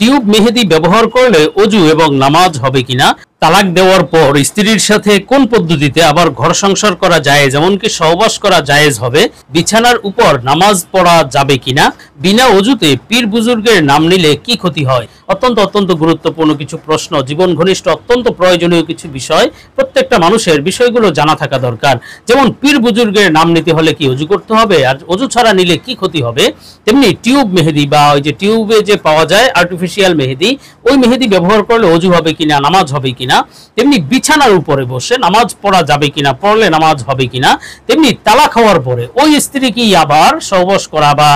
Tube মেহেদি ব্যবহার করলে ওযু এবং নামাজ হবে কিনা, তালাক দেওয়ার পর স্ত্রীর সাথে কোন পদ্ধতিতে আবার ঘর সংসার করা জায়েজ এমনকি সহবাস করা জায়েজ হবে, বিছানার উপর নামাজ পড়া যাবে কিনা, বিনা ওযুতে পীর বুজুর্গের নাম নিলে কি ক্ষতি হয়। অত্যন্ত গুরুত্বপূর্ণ কিছু প্রশ্ন, জীবন ঘনিষ্ঠ অত্যন্ত প্রয়োজনীয় কিছু বিষয়। প্রত্যেকটা মানুষের বিষয়গুলো জানা থাকা দরকার। যেমন পীর বুজুর্গের নাম নিতে হলে কি ওযু করতে হবে, আর ওযু ছাড়া নিলে কি ক্ষতি হবে, তেমনি টিউব মেহেদি বা ওই যে টিউবে যে পাওয়া যায় আর্টিফিশিয়াল মেহেদি, ওই মেহেদি ব্যবহার করলে ওযু হবে কিনা, নামাজ হবে কিনা, তেমনি বিছানার উপরে বসে নামাজ পড়া যাবে কিনা, পড়লে নামাজ হবে কিনা, তেমনি তালাক হওয়ার পরে ওই স্ত্রী কি আবার সহবাস করা বা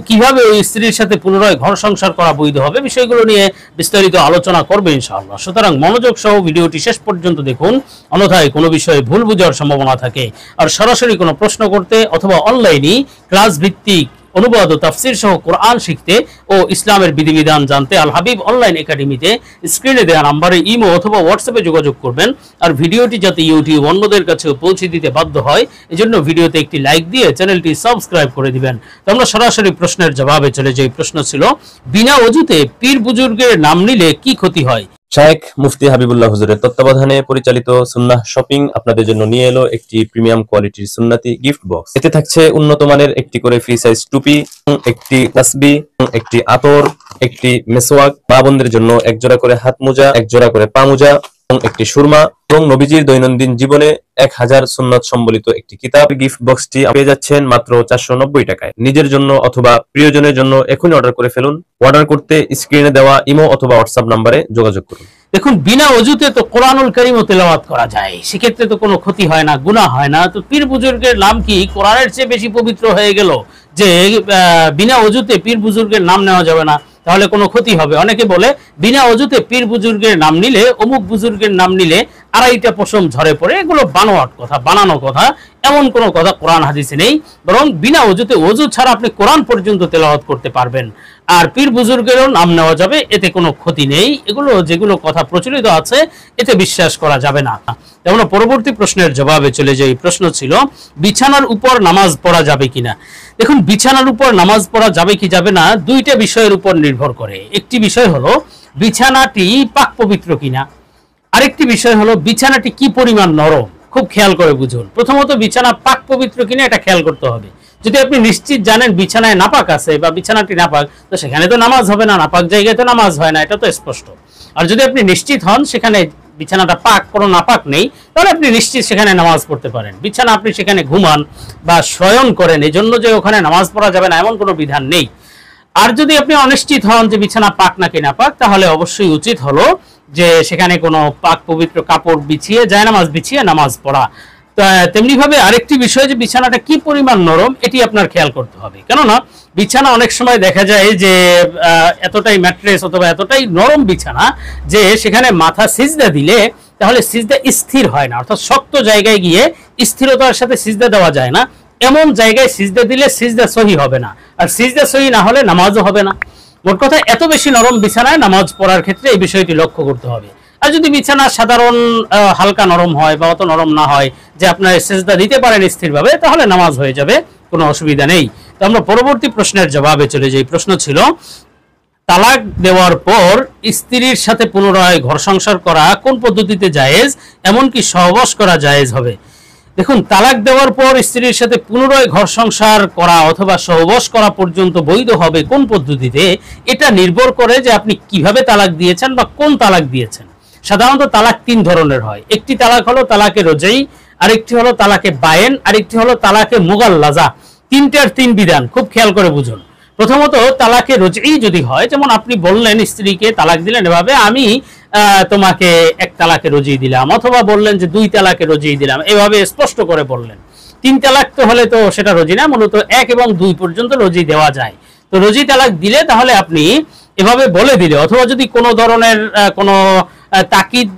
কিভাবে ওই স্ত্রীর সাথে পুনরায় ঘর সংসার করা বৈধ হবে, বিষয়গুলো নিয়ে বিস্তারিত আলোচনা করবে ইনশাআল্লাহ। সুতরাং মনোযোগ সহ ভিডিওটি শেষ পর্যন্ত দেখুন, অন্যথায় কোনো বিষয়ে ভুল বোঝার সম্ভাবনা থাকে। আর সরাসরি কোনো প্রশ্ন করতে অথবা অনলাইনে ক্লাস ভিত্তিক অনুবাদ ও তাফসীর সহ কোরআন শিখতে ও ইসলামের বিধিবিধান জানতে আল হাবিব অনলাইন একাডেমিতে স্ক্রিনে দেওয়া নম্বরে ইমো অথবা হোয়াটসঅ্যাপে যোগাযোগ করবেন। আর ভিডিওটি যাতে ইউটিউব অন্যদের কাছে পৌঁছে দিতে বাধ্য হয়, এজন্য ভিডিওতে একটি লাইক দিয়ে চ্যানেলটি সাবস্ক্রাইব করে দিবেন। তো আমরা সরাসরি প্রশ্নের জবাবে চলে যাই। প্রশ্ন ছিল, বিনা ওযুতে পীর বুজুর্গের নাম নিলে কি ক্ষতি হয়। শায়েখ মুফতি হাবিবুল্লাহ হুজুরের তত্ত্বাবধানে পরিচালিত সুন্নাহ শপিং আপনাদের জন্য নিয়ে এলো একটি প্রিমিয়াম কোয়ালিটির সুন্নতি গিফট বক্স। এতে থাকছে উন্নত মানের একটি করে ফ্রি সাইজ টুপি, একটি তাসবিহ, একটি আতর, একটি মেসওয়াক, মা বোনদের জন্য এক জোড়া করে হাত মোজা, এক জোড়া করে পা মোজা এবং একটি সুরমা এবং নবীজির দৈনন্দিন জীবনে 1000 সুন্নাত সম্বলিত একটি কিতাব। গিফট বক্সটি পেয়ে যাচ্ছেন মাত্র 490 টাকায়। নিজের জন্য অথবা প্রিয়জনের জন্য এখনই অর্ডার করে ফেলুন। অর্ডার করতে স্ক্রিনে দেওয়া ইমো অথবা হোয়াটসঅ্যাপ নম্বরে যোগাযোগ করুন। দেখুন, বিনা ওযুতে তো কোরআনুল কারীম তেলাওয়াত করা যায়, সেক্ষেত্রে তো কোনো ক্ষতি হয় না, গুনাহ হয় না। তো পীর বুজুর্গের নাম কি কোরআনের চেয়ে বেশি পবিত্র হয়ে গেল যে বিনা ওযুতে পীর বুজুর্গের নাম নেওয়া যাবে না, তাহলে কোনো ক্ষতি হবে? অনেকে বলে বিনা ওযুতে পীর বুজুর্গের নাম নিলে, অমুক বুজুর্গের নাম নিলে আড়াইটা পশম ঝরে পড়ে। এগুলো বানোয়াট কথা, বানানো কথা, এমন কোনো কথা কোরআন হাদিসে নেই। বরং বিনা ওযুতে, ওযু ছাড়া আপনি কোরআন পর্যন্ত তেলাওয়াত করতে পারবেন। আর পীর বুজুর্গেরও নাম নেওয়া যাবে, এতে কোনো ক্ষতি নেই। এগুলো যেগুলো কথা প্রচলিত আছে এতে বিশ্বাস করা যাবে না। যেমন পরবর্তী প্রশ্নের জবাবে চলে যাই। প্রশ্ন ছিল, বিছানার উপর নামাজ পড়া যাবে কিনা। দেখুন, বিছানার উপর নামাজ পড়া যাবে কি যাবে না দুইটা বিষয়ের উপর নির্ভর করে। একটি বিষয় হলো বিছানাটি পাক পবিত্র কিনা, আরেকটি বিষয় হলো বিছানাটি কি পরিমাণ নরম। খুব খেয়াল করে বুঝুন। প্রথমত বিছানা পাক পবিত্র কিনা এটা খেয়াল করতে হবে। যদি আপনি নিশ্চিত জানেন বিছানায় নাপাক আছে বা বিছানাটি নাপাক, তো সেখানে তো নামাজ হবে না, নাপাক জায়গায় তো নামাজ হয় না, এটা তো স্পষ্ট। আর যদি আপনি নিশ্চিত হন সেখানে বিছানাটা পাক, কোনো নাপাক নেই, তাহলে আপনি নিশ্চিত সেখানে নামাজ পড়তে পারেন। বিছানা আপনি সেখানে ঘুমান বা শয়ন করেন, এজন্য যে ওখানে নামাজ পড়া যাবে না এমন কোনো বিধান নেই। আর যদি আপনি অনিশ্চিত হন যে বিছানা পাক নাকি নাপাক, তাহলে অবশ্যই উচিত হলো যে সেখানে কোনো পাক পবিত্র কাপড় বিছিয়ে, জায়নামাজ বিছিয়ে নামাজ পড়া। তেমনি ভাবে আরেকটি বিষয় যে বিছানাটা কি পরিমাণ নরম, এটি আপনার খেয়াল করতে হবে। কেননা বিছানা অনেক সময় দেখা যায় যে এতটাই ম্যাট্রেস অথবা এতটাই নরম বিছানা যে সেখানে মাথা সিজদা দিলে তাহলে সিজদা স্থির হয় না, অর্থাৎ শক্ত জায়গায় গিয়ে স্থিরতার সাথে সিজদা দেওয়া যায় না। এমন জায়গায় সিজদা দিলে সিজদা সহি হবে না, আর সিজদা সহি না হলে নামাজও হবে না। মোট কথা, এত বেশি নরম বিছানায় নামাজ পড়ার ক্ষেত্রে এই বিষয়টি লক্ষ্য করতে হবে। আর যদি বিছানা সাধারণ হালকা নরম হয় বা অত নরম না হয় যে আপনার সিজদা দিতে পারেন স্থিরভাবে, তাহলে নামাজ হয়ে যাবে, কোনো অসুবিধা নেই। তো আমরা পরবর্তী প্রশ্নের জবাবে চলে যাই। প্রশ্ন ছিল, তালাক দেওয়ার পর স্ত্রীর সাথে পুনরায় ঘর সংসার করা কোন পদ্ধতিতে জায়েজ এমনকি সহবাস করা জায়েজ হবে। দেখুন, তালাক দেওয়ার পর স্ত্রীর সাথে পুনরায় ঘর সংসার করা অথবা সহবাস করা পর্যন্ত বৈধ হবে কোন পদ্ধতিতে, এটা নির্ভর করে যে আপনি কিভাবে তালাক দিয়েছেন বা কোন তালাক দিয়েছেন। সাধারণত তালাক তিন ধরনের হয়। একটি তালাক হলো তালাকে রোজাই, আরেকটি হলো তালাকে বায়েন, আরেকটি হলো তালাকে মুগাল্লাজা। তিনটার তিন বিধান, খুব খেয়াল করে বুঝুন। প্রথমত তালাকে রোজাই যদি হয়, যেমন আপনি বললেন স্ত্রীকে তালাক দিলেন এভাবে, আমি তোমাকে এক তালাকে রোজিয়ে দিলাম, অথবা বললেন যে 2 তালাকে রোজিয়ে দিলাম, এভাবে স্পষ্ট করে বললেন। 3 তালাক তো হলে তো সেটা রোজি না, মূলত 1 এবং 2 পর্যন্ত রোজি দেওয়া যায়। তো রোজি তালাক দিলে তাহলে আপনি এভাবে বলে দিলে, অথবা যদি কোনো ধরনের কোনো তাকিদ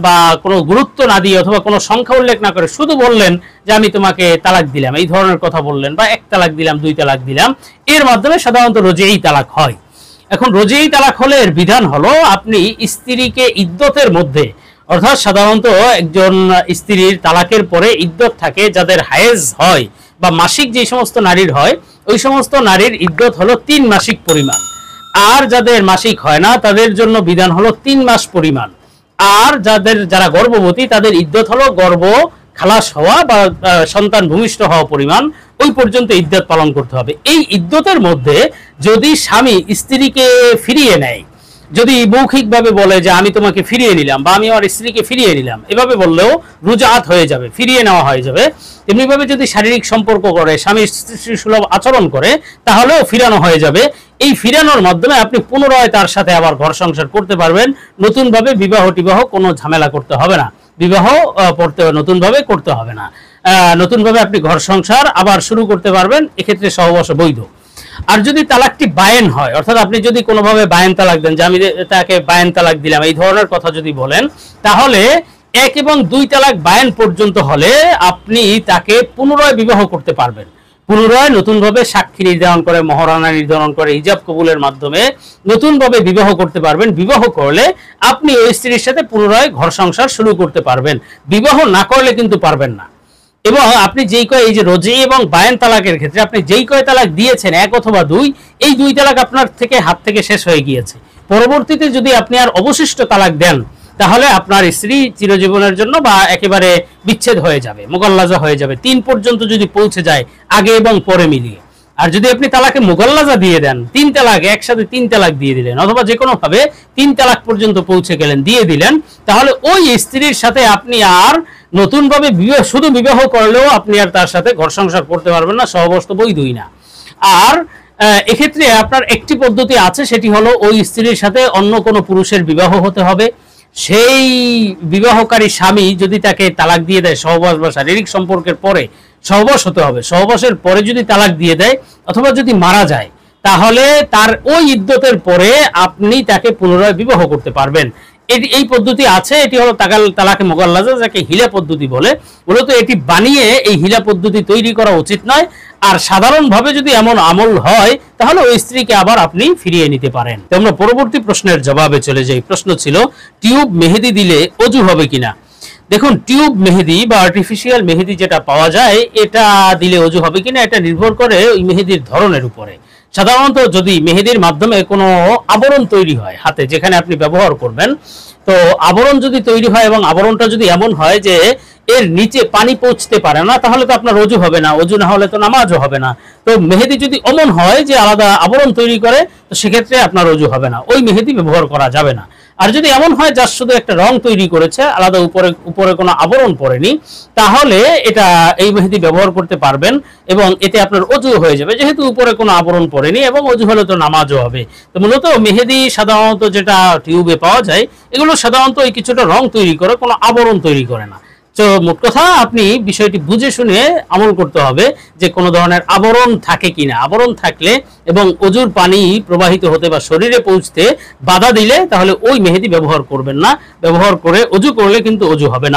বা কোনো গুরুত্ব না দিয়ে অথবা কোনো সংখ্যা উল্লেখ না করে শুধু বললেন যে আমি তোমাকে তালাক দিলাম, এই ধরনের কথা বললেন, বা 1 তালাক দিলাম, 2 তালাক দিলাম, এর মাধ্যমে সাধারণত রোজেই তালাক হয়। এখন রোজেই তালাক হলে এর বিধান হলো আপনি স্ত্রীকে ইদ্যতের মধ্যে, অর্থাৎ সাধারণত একজন স্ত্রীর তালাকের পরে ইদ্যত থাকে, যাদের হায়েজ হয় বা মাসিক যে সমস্ত নারীর হয়, ওই সমস্ত নারীর ইদ্যত হলো 3 মাসিক পরিমাণ। আর যাদের মাসিক হয় না তাদের জন্য বিধান হলো 3 মাস পরিমাণ। আর যারা গর্ভবতী তাদের ইদ্যত হলো গর্ভ খালাস হওয়া বা সন্তান ভূমিষ্ঠ হওয়া পরিমাণ, ওই পর্যন্ত ইদ্যত পালন করতে হবে। এই ইদ্যতের মধ্যে যদি স্বামী স্ত্রীকে ফিরিয়ে নেয়, যদি মৌখিকভাবে বলে যে আমি তোমাকে ফিরিয়ে নিলাম বা আমি আমার স্ত্রীকে ফিরিয়ে নিলাম, এভাবে বললেও রুজাত হয়ে যাবে, ফিরিয়ে নেওয়া হয়ে যাবে। তেমনিভাবে যদি শারীরিক সম্পর্ক করে, স্বামী স্ত্রী সুলভ আচরণ করে, তাহলেও ফিরানো হয়ে যাবে। এই ফিরানোর মাধ্যমে আপনি পুনরায় তার সাথে আবার ঘর সংসার করতে পারবেন। নতুনভাবে বিবাহ টিবাহ কোনো ঝামেলা করতে হবে না, বিবাহ নতুনভাবে করতে হবে না, নতুনভাবে আপনি ঘর সংসার আবার শুরু করতে পারবেন। এক্ষেত্রে সহবাস বৈধ। আর যদি তালাকটি বায়েন হয়, অর্থাৎ আপনি যদি কোনোভাবে বায়েন তালাক দেন, যে আমি তাকে বায়েন তালাক দিলাম, এই ধরনের কথা যদি বলেন, তাহলে 1 এবং 2 তালাক বায়েন পর্যন্ত হলে আপনি তাকে পুনরায় বিবাহ করতে পারবেন। পুনরায় নতুনভাবে সাক্ষী নির্ধারণ করে, মহারানা নির্ধারণ করে, হিজাব কবুলের মাধ্যমে নতুনভাবে বিবাহ করতে পারবেন। বিবাহ করলে আপনি ওই স্ত্রীর সাথে পুনরায় ঘর সংসার শুরু করতে পারবেন। বিবাহ না করলে কিন্তু পারবেন না। এবং আপনি এই যে রোজি এবং বায়ান তালাকের ক্ষেত্রে আপনি যেই কয় তালাক দিয়েছেন, 1 অথবা 2, এই 2 তালাক আপনার হাত থেকে শেষ হয়ে গিয়েছে। পরবর্তীতে যদি আপনি আর অবশিষ্ট তালাক দেন, তাহলে আপনার স্ত্রী চিরজীবনের জন্য বা একেবারে বিচ্ছেদ হয়ে যাবে, মুগাল্লাজা হয়ে যাবে। 3 পর্যন্ত যদি পৌঁছে যায় আগে এবং পরে মিলিয়ে। আর যদি আপনি তালাকে মুগাল্লাজা দিয়ে দেন, 3 তালাক একসাথে 3 তালাক দিয়ে দিলেন, অথবা যে কোনো ভাবে 3 তালাক পর্যন্ত পৌঁছে গেলেন, দিয়ে দিলেন, তাহলে ওই স্ত্রীর সাথে আপনি আর নতুনভাবে শুধু বিবাহ করলেও আপনি আর তার সাথে ঘর সংসার করতে পারবেন না, সহবাস তো বৈধই না। আর এক্ষেত্রে আপনার একটি পদ্ধতি আছে, সেটি হলো ওই স্ত্রীর সাথে অন্য কোনো পুরুষের বিবাহ হতে হবে। সেই বিবাহকারী স্বামী যদি তাকে তালাক দিয়ে দেয়, সহবাস বা শারীরিক সম্পর্কের পরে সহবাস হতে হবে, সহবাসের পরে যদি তালাক দিয়ে দেয় অথবা যদি মারা যায়, তাহলে তার ওই ইদ্যতের পরে আপনি তাকে পুনরায় বিবাহ করতে পারবেন। এই পদ্ধতি আছে, এটি হলো তালাকে মুগাল্লাজা, যাকে হিলা পদ্ধতি বলে। মূলত এটি বানিয়ে এই হিলা পদ্ধতি তৈরি করা উচিত নয়। আর সাধারণভাবে যদি এমন আমল হয়, তাহলে ওই স্ত্রীকে আবার আপনি ফিরিয়ে নিতে পারেন। তো আমরা পরবর্তী প্রশ্নের জবাবে চলে যাই। প্রশ্ন ছিল, টিউব মেহেদি দিলে অজু হবে কিনা। দেখুন, টিউব মেহেদি বা আর্টিফিশিয়াল মেহেদি যেটা পাওয়া যায়, এটা দিলে অজু হবে কিনা এটা নির্ভর করে ওই মেহেদির ধরনের উপরে। সাধারণত যদি মেহেদির মাধ্যমে কোনো আবরণ তৈরি হয় হাতে, যেখানে আপনি ব্যবহার করবেন, তো আবরণ যদি তৈরি হয় এবং আবরণটা যদি এমন হয় যে এর নিচে পানি পৌঁছতে পারে না, তাহলে তো আপনার অজু হবে না, অজু না হলে তো নামাজও হবে না। তো মেহেদি যদি অমন হয় যে আলাদা আবরণ তৈরি করে, তো সেক্ষেত্রে আপনার অজু হবে না, ওই মেহেদি ব্যবহার করা যাবে না। আর যদি এমন হয় যা শুধু একটা রং তৈরি করেছে, আলাদা উপরে কোনো আবরণ পড়েনি, তাহলে এই মেহেদি ব্যবহার করতে পারবেন এবং এতে আপনার অজু হয়ে যাবে, যেহেতু উপরে কোনো আবরণ পড়েনি, এবং অজু হলে তো নামাজও হবে। তো মূলত মেহেদি সাধারণত যেটা টিউবে পাওয়া যায়, এগুলো সাধারণত এই কিছুটা রং তৈরি করে, কোনো আবরণ তৈরি করে না। তো মোট কথা আপনি বিষয়টি বুঝে শুনে আমল করতে হবে যে কোনো ধরনের আবরণ থাকে কিনা। আবরণ থাকলে এবং অজুর পানি প্রবাহিত হতে বা শরীরে পৌঁছতে বাধা দিলে, তাহলে ওই মেহেদি ব্যবহার করবেন না। ব্যবহার করে অজু করলে কিন্তু অজু হবে না।